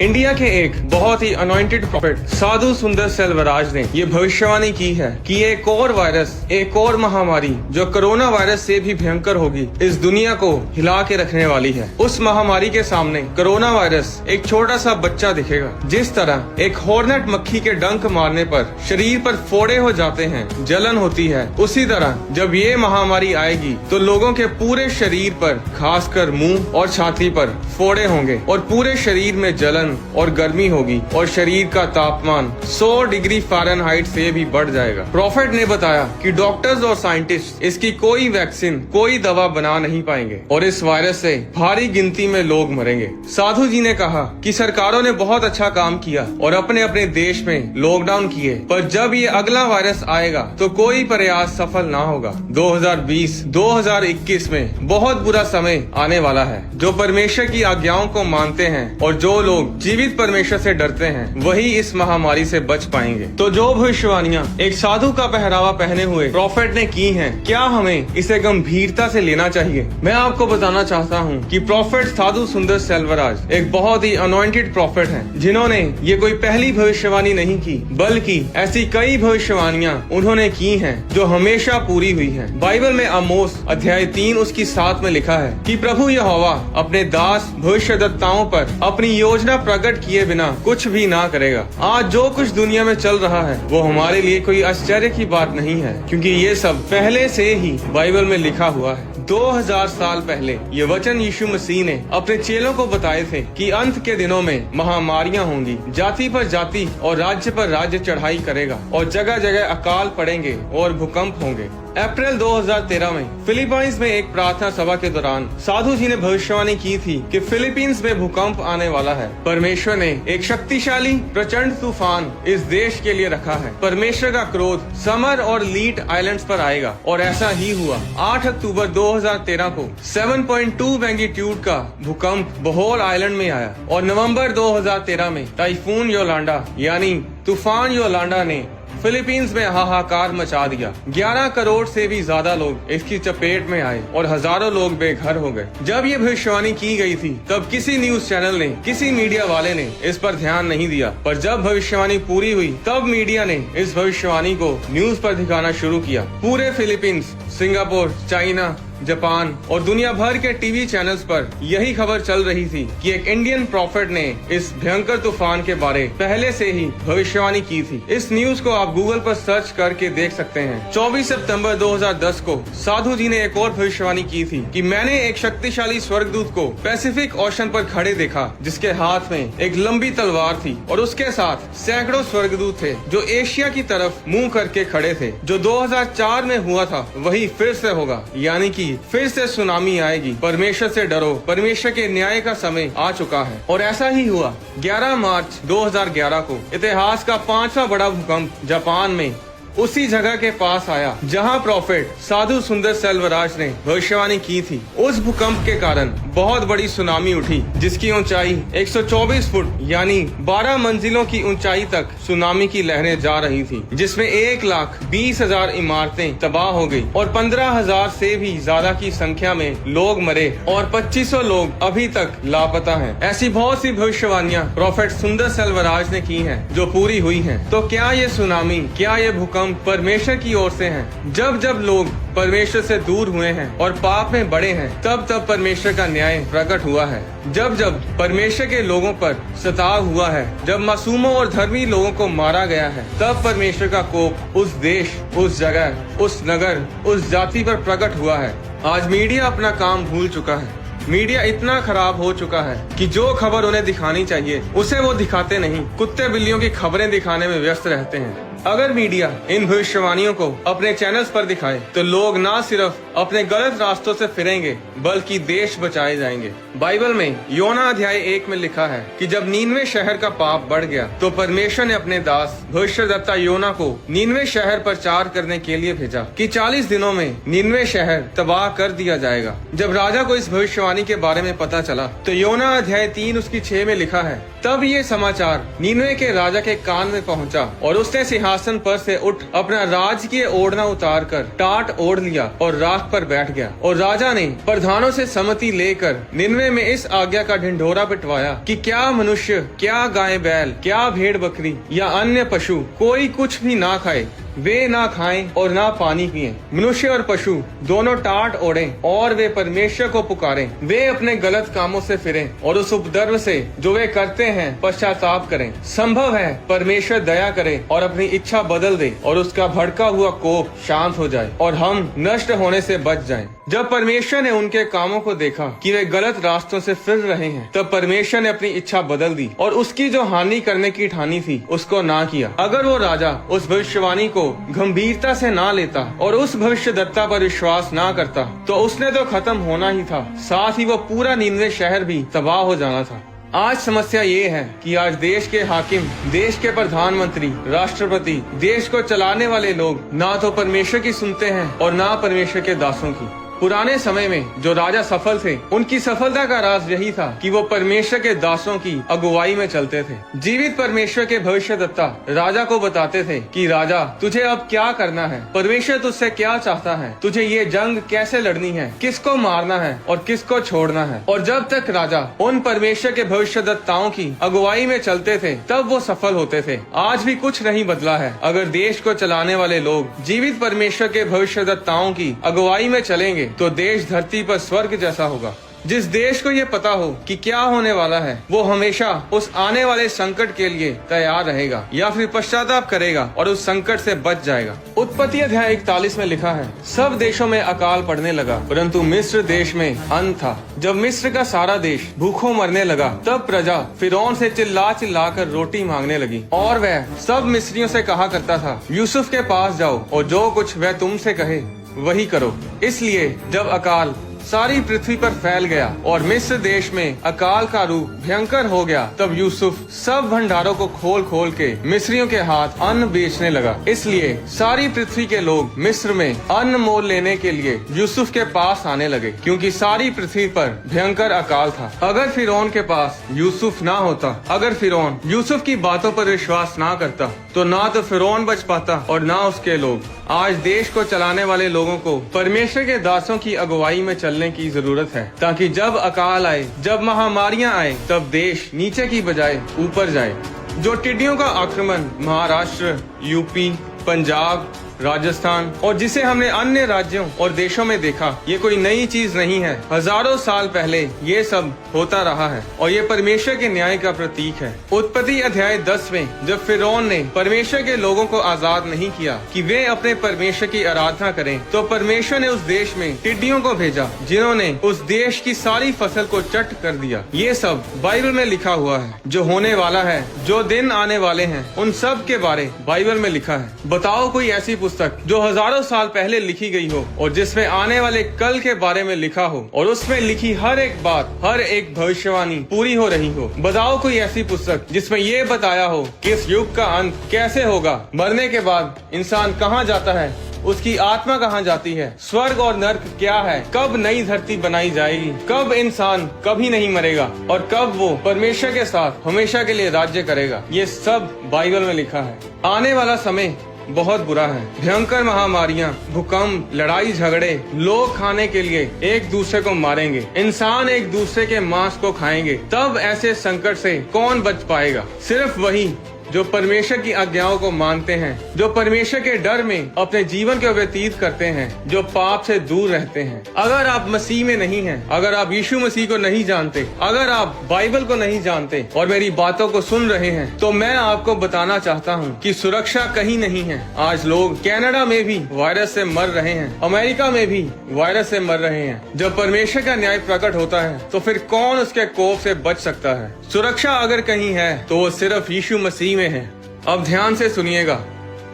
India के एक बहुत ही अनॉइंटेड प्रॉफिट साधु सुंदर सेल्वराज ने ये भविष्यवाणी की है कि एक और वायरस, एक और महामारी जो कोरोना वायरस से भी भयंकर होगी, इस दुनिया को हिला के रखने वाली है। उस महामारी के सामने कोरोना वायरस एक छोटा सा बच्चा दिखेगा। जिस तरह एक हॉर्नेट मक्खी के डंक मारने पर शरीर पर फोड़े हो जाते हैं, जलन होती है, उसी तरह जब ये महामारी आएगी तो लोगों के पूरे शरीर पर, खासकर मुंह और छाती पर फोड़े होंगे और पूरे शरीर में जलन और गर्मी होगी और शरीर का तापमान 100 डिग्री फ़ारेनहाइट से भी बढ़ जाएगा। प्रॉफिट ने बताया कि डॉक्टर्स और साइंटिस्ट इसकी कोई वैक्सीन, कोई दवा बना नहीं पाएंगे और इस वायरस से भारी गिनती में लोग मरेंगे। साधु जी ने कहा कि सरकारों ने बहुत अच्छा काम किया और अपने अपने देश में लॉकडाउन किए, पर जब ये अगला वायरस आएगा तो कोई प्रयास सफल ना होगा। 2020-2021 में बहुत बुरा समय आने वाला है। जो परमेश्वर की आज्ञाओं को मानते हैं और जो लोग जीवित परमेश्वर से डरते हैं, वही इस महामारी से बच पाएंगे। तो जो भविष्यवाणियाँ एक साधु का पहरावा पहने हुए प्रॉफिट ने की हैं, क्या हमें इसे गंभीरता से लेना चाहिए? मैं आपको बताना चाहता हूँ कि प्रॉफिट साधु सुंदर सेल्वराज एक बहुत ही अनॉइंटेड प्रॉफिट हैं, जिन्होंने ये कोई पहली भविष्यवाणी नहीं की, बल्कि ऐसी कई भविष्यवाणियाँ उन्होंने की हैं जो हमेशा पूरी हुई हैं। बाइबल में आमोस अध्याय 3 उसकी 7 में लिखा है कि प्रभु यहोवा अपने दास भविष्यद्वक्ताओं पर अपनी योजना प्रकट किए बिना कुछ भी ना करेगा। आज जो कुछ दुनिया में चल रहा है वो हमारे लिए कोई आश्चर्य की बात नहीं है, क्योंकि ये सब पहले से ही बाइबल में लिखा हुआ है। 2000 साल पहले ये वचन यीशु मसीह ने अपने चेलों को बताए थे कि अंत के दिनों में महामारियां होंगी, जाति पर जाति और राज्य पर राज्य चढ़ाई करेगा और जगह जगह अकाल पड़ेंगे और भूकंप होंगे। अप्रैल 2013 में फिलीपींस में एक प्रार्थना सभा के दौरान साधु जी ने भविष्यवाणी की थी कि फिलीपींस में भूकंप आने वाला है। परमेश्वर ने एक शक्तिशाली प्रचंड तूफान इस देश के लिए रखा है। परमेश्वर का क्रोध समर और लीट आइलैंड्स पर आएगा और ऐसा ही हुआ। 8 अक्टूबर 2013 को 7.2 मैग्नीट्यूड का भूकंप बोहोल आइलैंड में आया और नवंबर 2013 में टाइफून योलांडा यानी तूफान योलांडा ने फिलीपींस में हाहाकार मचा दिया। 11 करोड़ से भी ज्यादा लोग इसकी चपेट में आए और हजारों लोग बेघर हो गए। जब ये भविष्यवाणी की गई थी तब किसी न्यूज चैनल ने, किसी मीडिया वाले ने इस पर ध्यान नहीं दिया, पर जब भविष्यवाणी पूरी हुई तब मीडिया ने इस भविष्यवाणी को न्यूज पर दिखाना शुरू किया। पूरे फिलीपींस, सिंगापुर, चाइना, जापान और दुनिया भर के टीवी चैनल्स पर यही खबर चल रही थी कि एक इंडियन प्रॉफिट ने इस भयंकर तूफान के बारे पहले से ही भविष्यवाणी की थी। इस न्यूज को आप गूगल पर सर्च करके देख सकते हैं। 24 सितंबर 2010 को साधु जी ने एक और भविष्यवाणी की थी कि मैंने एक शक्तिशाली स्वर्गदूत को पैसिफिक ओशन पर खड़े देखा, जिसके हाथ में एक लंबी तलवार थी और उसके साथ सैकड़ों स्वर्गदूत थे जो एशिया की तरफ मुंह करके खड़े थे। जो 2004 में हुआ था वही फिर से होगा, यानी कि फिर से सुनामी आएगी। परमेश्वर से डरो, परमेश्वर के न्याय का समय आ चुका है। और ऐसा ही हुआ। 11 मार्च 2011 को इतिहास का 5वां बड़ा भूकंप जापान में उसी जगह के पास आया जहां प्रॉफिट साधु सुंदर सेल्वराज ने भविष्यवाणी की थी। उस भूकंप के कारण बहुत बड़ी सुनामी उठी, जिसकी ऊंचाई 124 फुट यानी 12 मंजिलों की ऊंचाई तक सुनामी की लहरें जा रही थी, जिसमें 1,20,000 इमारतें तबाह हो गई और 15,000 से भी ज्यादा की संख्या में लोग मरे और 2500 लोग अभी तक लापता हैं। ऐसी बहुत सी भविष्यवाणियां प्रॉफिट सुंदर सेल्वराज ने की हैं जो पूरी हुई हैं। तो क्या ये सुनामी, क्या ये भूकंप परमेश्वर की ओर से हैं? जब जब लोग परमेश्वर से दूर हुए हैं और पाप में बढ़े हैं, तब तब परमेश्वर का न्याय प्रकट हुआ है। जब जब परमेश्वर के लोगों पर सताव हुआ है, जब मासूमों और धर्मी लोगों को मारा गया है, तब परमेश्वर का कोप उस देश, उस जगह, उस नगर, उस जाति पर प्रकट हुआ है। आज मीडिया अपना काम भूल चुका है। मीडिया इतना खराब हो चुका है कि जो खबर उन्हें दिखानी चाहिए उसे वो दिखाते नहीं, कुत्ते बिल्लियों की खबरें दिखाने में व्यस्त रहते हैं। अगर मीडिया इन भविष्यवाणियों को अपने चैनल्स पर दिखाए तो लोग न सिर्फ अपने गलत रास्तों से फिरेंगे बल्कि देश बचाए जाएंगे। बाइबल में योना अध्याय 1 में लिखा है कि जब नीनवे शहर का पाप बढ़ गया तो परमेश्वर ने अपने दास भविष्यद्वक्ता योना को नीनवे शहर प्रचार करने के लिए भेजा कि 40 दिनों में नीनवे शहर तबाह कर दिया जाएगा। जब राजा को इस भविष्यवाणी के बारे में पता चला तो योना अध्याय 3 उसकी 6 में लिखा है, तब ये समाचार नीनवे के राजा के कान में पहुंचा और उसने सिंहासन सिंहासन पर से उठ अपना राजकीय ओढ़ना उतार कर टाट ओढ़ लिया और राख पर बैठ गया। और राजा ने प्रधानों से सम्मति लेकर निन्वे में इस आज्ञा का ढिंढोरा पिटवाया कि क्या मनुष्य, क्या गाय बैल, क्या भेड़ बकरी या अन्य पशु कोई कुछ भी ना खाए, वे ना खाएं और ना पानी पिएं। मनुष्य और पशु दोनों टाट ओढ़ें और वे परमेश्वर को पुकारें। वे अपने गलत कामों से फिरें और उस उपद्रव से जो वे करते हैं पश्चाताप करें। संभव है परमेश्वर दया करे और अपनी इच्छा बदल दे और उसका भड़का हुआ कोप शांत हो जाए और हम नष्ट होने से बच जाएं। जब परमेश्वर ने उनके कामों को देखा कि वे गलत रास्तों से फिर रहे हैं, तब परमेश्वर ने अपनी इच्छा बदल दी और उसकी जो हानि करने की ठानी थी उसको ना किया। अगर वो राजा उस भविष्यवाणी को गंभीरता से ना लेता और उस भविष्यद्वक्ता पर विश्वास ना करता तो उसने तो खत्म होना ही था, साथ ही वो पूरा निन्वे शहर भी तबाह हो जाना था। आज समस्या ये है कि आज देश के हाकिम, देश के प्रधानमंत्री, राष्ट्रपति, देश को चलाने वाले लोग ना तो परमेश्वर की सुनते हैं और ना परमेश्वर के दासों की। पुराने समय में जो राजा सफल थे, उनकी सफलता का राज यही था कि वो परमेश्वर के दासों की अगुवाई में चलते थे। जीवित परमेश्वर के भविष्यद्वक्ता राजा को बताते थे कि राजा, तुझे अब क्या करना है, परमेश्वर तुझसे क्या चाहता है, तुझे ये जंग कैसे लड़नी है, किसको मारना है और किसको छोड़ना है। और जब तक राजा उन परमेश्वर के भविष्यद्वक्ताओं की अगुवाई में चलते थे तब वो सफल होते थे। आज भी कुछ नहीं बदला है। अगर देश को चलाने वाले लोग जीवित परमेश्वर के भविष्यद्वक्ताओं की अगुवाई में चलेंगे तो देश धरती पर स्वर्ग जैसा होगा। जिस देश को ये पता हो कि क्या होने वाला है, वो हमेशा उस आने वाले संकट के लिए तैयार रहेगा या फिर पश्चाताप करेगा और उस संकट से बच जाएगा। उत्पत्ति अध्याय 41 में लिखा है, सब देशों में अकाल पड़ने लगा परंतु मिस्र देश में अन्न था। जब मिस्र का सारा देश भूखों मरने लगा तब प्रजा फिरौन से चिल्ला चिल्ला कर रोटी मांगने लगी और वह सब मिस्रियों से कहा करता था, यूसुफ के पास जाओ और जो कुछ वह तुमसे कहे वही करो। इसलिए जब अकाल सारी पृथ्वी पर फैल गया और मिस्र देश में अकाल का रूप भयंकर हो गया, तब यूसुफ सब भंडारों को खोल खोल के मिस्रियों के हाथ अन्न बेचने लगा। इसलिए सारी पृथ्वी के लोग मिस्र में अन्न मोल लेने के लिए यूसुफ के पास आने लगे, क्योंकि सारी पृथ्वी पर भयंकर अकाल था। अगर फिरौन के पास यूसुफ ना होता, अगर फिरौन यूसुफ की बातों पर विश्वास ना करता, तो ना तो फिरौन बच पाता और ना उसके लोग। आज देश को चलाने वाले लोगों को परमेश्वर के दासों की अगुवाई में चलने की जरूरत है, ताकि जब अकाल आए, जब महामारियां आए, तब देश नीचे की बजाय ऊपर जाए। जो टिड्डियों का आक्रमण महाराष्ट्र, यूपी, पंजाब, राजस्थान और जिसे हमने अन्य राज्यों और देशों में देखा, ये कोई नई चीज नहीं है। हजारों साल पहले ये सब होता रहा है और ये परमेश्वर के न्याय का प्रतीक है। उत्पत्ति अध्याय 10 में जब फिरौन ने परमेश्वर के लोगों को आजाद नहीं किया कि वे अपने परमेश्वर की आराधना करें, तो परमेश्वर ने उस देश में टिड्डियों को भेजा जिन्होंने उस देश की सारी फसल को चट कर दिया। ये सब बाइबल में लिखा हुआ है। जो होने वाला है, जो दिन आने वाले हैं, उन सब के बारे बाइबल में लिखा है। बताओ कोई ऐसी पुस्तक जो हजारों साल पहले लिखी गई हो और जिसमें आने वाले कल के बारे में लिखा हो और उसमें लिखी हर एक बात, हर एक भविष्यवाणी पूरी हो रही हो। बताओ कोई ऐसी पुस्तक जिसमें ये बताया हो कि इस युग का अंत कैसे होगा, मरने के बाद इंसान कहाँ जाता है, उसकी आत्मा कहाँ जाती है, स्वर्ग और नर्क क्या है, कब नई धरती बनाई जाएगी, कब इंसान कभी नहीं मरेगा और कब वो परमेश्वर के साथ हमेशा के लिए राज्य करेगा। ये सब बाइबल में लिखा है। आने वाला समय बहुत बुरा है। भयंकर महामारियां, भूकंप, लड़ाई झगड़े, लोग खाने के लिए एक दूसरे को मारेंगे, इंसान एक दूसरे के मांस को खाएंगे। तब ऐसे संकट से कौन बच पाएगा? सिर्फ वही जो परमेश्वर की आज्ञाओं को मानते हैं, जो परमेश्वर के डर में अपने जीवन को व्यतीत करते हैं, जो पाप से दूर रहते हैं। अगर आप मसीह में नहीं हैं, अगर आप यीशु मसीह को नहीं जानते, अगर आप बाइबल को नहीं जानते और मेरी बातों को सुन रहे हैं, तो मैं आपको बताना चाहता हूँ कि सुरक्षा कहीं नहीं है। आज लोग कनाडा में भी वायरस से मर रहे हैं, अमेरिका में भी वायरस से मर रहे हैं। जब परमेश्वर का न्याय प्रकट होता है तो फिर कौन उसके कोप से बच सकता है? सुरक्षा अगर कहीं है तो वो सिर्फ यीशु मसीह में है। अब ध्यान से सुनिएगा,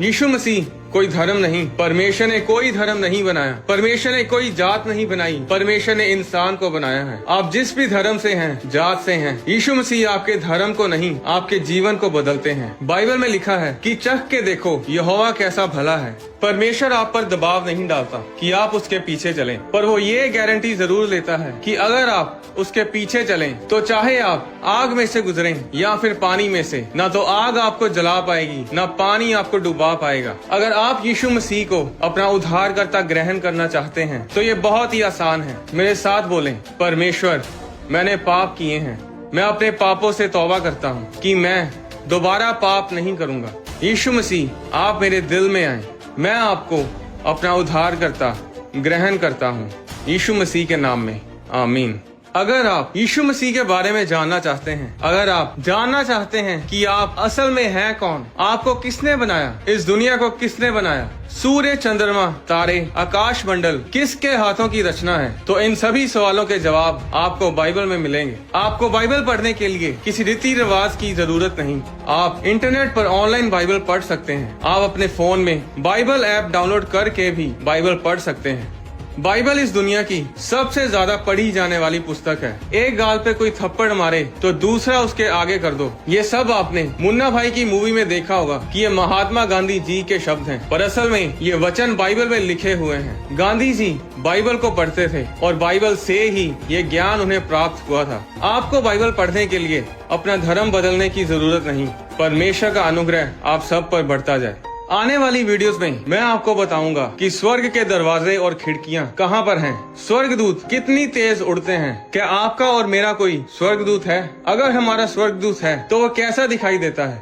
यीशु मसीह कोई धर्म नहीं, परमेश्वर ने कोई धर्म नहीं बनाया, परमेश्वर ने कोई जात नहीं बनाई, परमेश्वर ने इंसान को बनाया है। आप जिस भी धर्म से हैं, जात से हैं, यीशु मसीह आपके धर्म को नहीं, आपके जीवन को बदलते हैं। बाइबल में लिखा है कि चख के देखो यहोवा कैसा भला है। परमेश्वर आप पर दबाव नहीं डालता कि आप उसके पीछे चलें, पर वो ये गारंटी जरूर लेता है कि अगर आप उसके पीछे चलें तो चाहे आप आग में से गुजरें या फिर पानी में से, ना तो आग आपको जला पाएगी, ना पानी आपको डुबा पाएगा। अगर आप यीशु मसीह को अपना उद्धारकर्ता ग्रहण करना चाहते हैं तो ये बहुत ही आसान है। मेरे साथ बोलें, परमेश्वर मैंने पाप किए हैं, मैं अपने पापों से तौबा करता हूँ कि मैं दोबारा पाप नहीं करूँगा। यीशु मसीह आप मेरे दिल में आए, मैं आपको अपना उद्धारकर्ता ग्रहण करता हूँ यीशु मसीह के नाम में, आमीन। अगर आप यीशु मसीह के बारे में जानना चाहते हैं, अगर आप जानना चाहते हैं कि आप असल में हैं कौन, आपको किसने बनाया, इस दुनिया को किसने बनाया, सूर्य, चंद्रमा, तारे, आकाश मंडल किसके हाथों की रचना है, तो इन सभी सवालों के जवाब आपको बाइबल में मिलेंगे। आपको बाइबल पढ़ने के लिए किसी रीति रिवाज की जरूरत नहीं। आप इंटरनेट पर ऑनलाइन बाइबल पढ़ सकते हैं। आप अपने फोन में बाइबल ऐप डाउनलोड करके भी बाइबल पढ़ सकते हैं। बाइबल इस दुनिया की सबसे ज्यादा पढ़ी जाने वाली पुस्तक है। एक गाल पे कोई थप्पड़ मारे तो दूसरा उसके आगे कर दो। ये सब आपने मुन्ना भाई की मूवी में देखा होगा कि ये महात्मा गांधी जी के शब्द हैं, पर असल में ये वचन बाइबल में लिखे हुए हैं। गांधी जी बाइबल को पढ़ते थे और बाइबल से ही ये ज्ञान उन्हें प्राप्त हुआ था। आपको बाइबल पढ़ने के लिए अपना धर्म बदलने की जरूरत नहीं। परमेश्वर का अनुग्रह आप सब पर बढ़ता जाए। आने वाली वीडियोस में मैं आपको बताऊंगा कि स्वर्ग के दरवाजे और खिड़कियां कहां पर हैं, स्वर्गदूत कितनी तेज उड़ते हैं। क्या आपका और मेरा कोई स्वर्गदूत है? अगर हमारा स्वर्गदूत है तो वो कैसा दिखाई देता है?